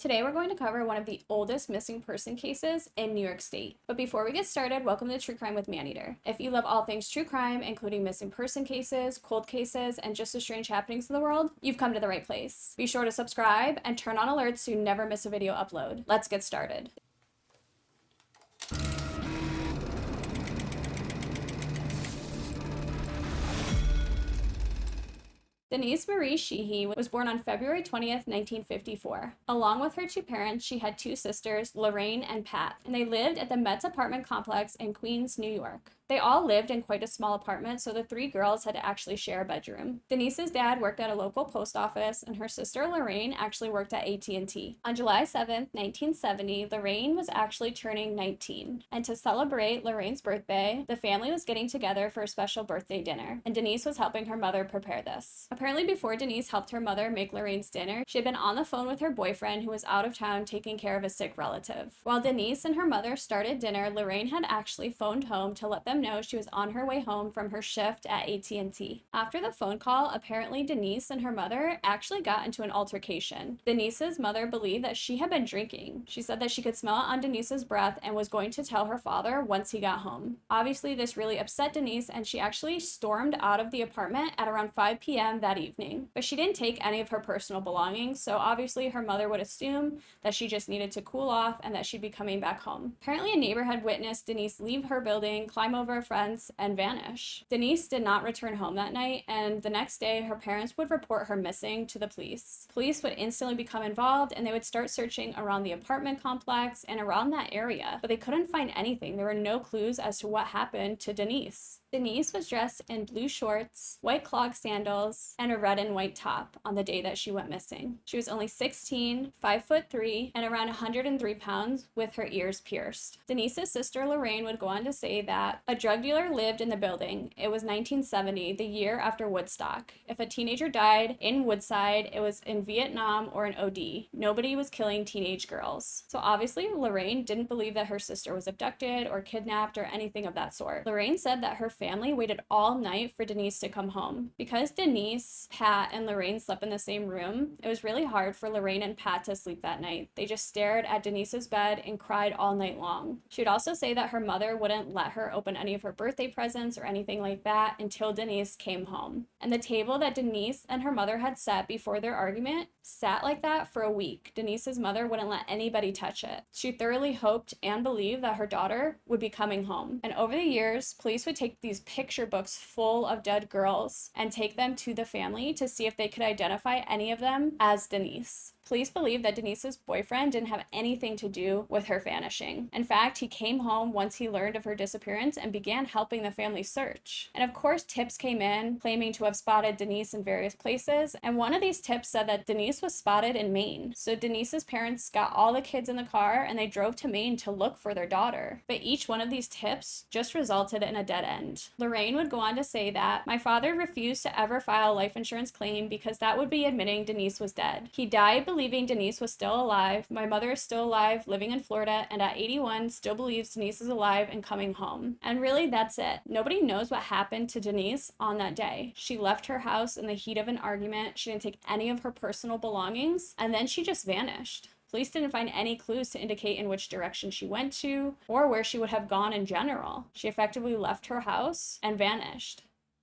Today we're going to cover one of the oldest missing person cases in New York State. But before we get started, welcome to True Crime with Maneater. If you love all things true crime, including missing person cases, cold cases, and just the strange happenings in the world, you've come to the right place. Be sure to subscribe and turn on alerts so you never miss a video upload. Let's get started. Denise Marie Sheehy was born on February 20th, 1954. Along with her two parents, she had two sisters, Lorraine and Pat, and they lived at the Metz apartment complex in Queens, New York. They all lived in quite a small apartment, so the three girls had to actually share a bedroom. Denise's dad worked at a local post office, and her sister Lorraine actually worked at AT&T. On July 7th, 1970, Lorraine was actually turning 19. And to celebrate Lorraine's birthday, the family was getting together for a special birthday dinner, and Denise was helping her mother prepare this. Apparently, before Denise helped her mother make Lorraine's dinner, she had been on the phone with her boyfriend who was out of town taking care of a sick relative. While Denise and her mother started dinner, Lorraine had actually phoned home to let them know she was on her way home from her shift at AT&T. After the phone call, apparently Denise and her mother actually got into an altercation. Denise's mother believed that she had been drinking. She said that she could smell it on Denise's breath and was going to tell her father once he got home. Obviously, this really upset Denise, and she actually stormed out of the apartment at around 5 p.m. that evening. But she didn't take any of her personal belongings, so obviously her mother would assume that she just needed to cool off and that she'd be coming back home. Apparently, a neighbor had witnessed Denise leave her building, climb over a fence, and vanish. Denise did not return home that night, and the next day her parents would report her missing to the police. Police would instantly become involved, and they would start searching around the apartment complex and around that area, but they couldn't find anything. There were no clues as to what happened to Denise. Denise was dressed in blue shorts, white clog sandals, and a red and white top on the day that she went missing. She was only 16, 5'3", and around 103 pounds with her ears pierced. Denise's sister Lorraine would go on to say that a drug dealer lived in the building. It was 1970, the year after Woodstock. If a teenager died in Woodside, it was in Vietnam or an OD. Nobody was killing teenage girls. So obviously Lorraine didn't believe that her sister was abducted or kidnapped or anything of that sort. Lorraine said that her family waited all night for Denise to come home. Because Denise, Pat, and Lorraine slept in the same room, it was really hard for Lorraine and Pat to sleep that night. They just stared at Denise's bed and cried all night long. She would also say that her mother wouldn't let her open any of her birthday presents or anything like that until Denise came home. And the table that Denise and her mother had set before their argument sat like that for a week. Denise's mother wouldn't let anybody touch it. She thoroughly hoped and believed that her daughter would be coming home. And over the years, police would take these picture books full of dead girls and take them to the family to see if they could identify any of them as Denise. Police believe that Denise's boyfriend didn't have anything to do with her vanishing. In fact, he came home once he learned of her disappearance and began helping the family search. And of course, tips came in claiming to have spotted Denise in various places, and one of these tips said that Denise was spotted in Maine. So Denise's parents got all the kids in the car and they drove to Maine to look for their daughter. But each one of these tips just resulted in a dead end. Lorraine would go on to say that, "My father refused to ever file a life insurance claim because that would be admitting Denise was dead. He died believing Denise was still alive. My mother is still alive, living in Florida, and at 81 still believes Denise is alive and coming home." And really, that's it. Nobody knows what happened to Denise on that day. She left her house in the heat of an argument. She didn't take any of her personal belongings, and then she just vanished. Police didn't find any clues to indicate in which direction she went to or where she would have gone in general. She effectively left her house and vanished.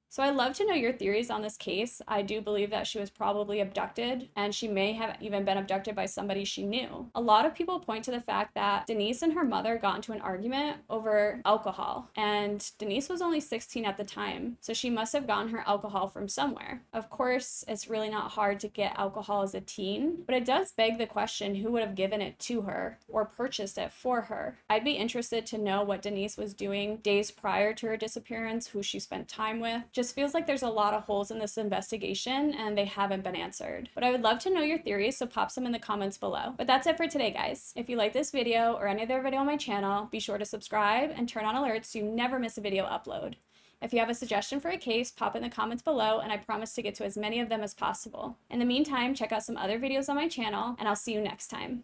So I'd love to know your theories on this case. I do believe that she was probably abducted, and she may have even been abducted by somebody she knew. A lot of people point to the fact that Denise and her mother got into an argument over alcohol, and Denise was only 16 at the time, so she must have gotten her alcohol from somewhere. Of course, it's really not hard to get alcohol as a teen, but it does beg the question who would have given it to her or purchased it for her. I'd be interested to know what Denise was doing days prior to her disappearance, who she spent time with. Just feels like there's a lot of holes in this investigation and they haven't been answered. But I would love to know your theories, so pop some in the comments below. But that's it for today, guys. If you like this video or any other video on my channel, be sure to subscribe and turn on alerts so you never miss a video upload. If you have a suggestion for a case, pop in the comments below and I promise to get to as many of them as possible. In the meantime, check out some other videos on my channel and I'll see you next time.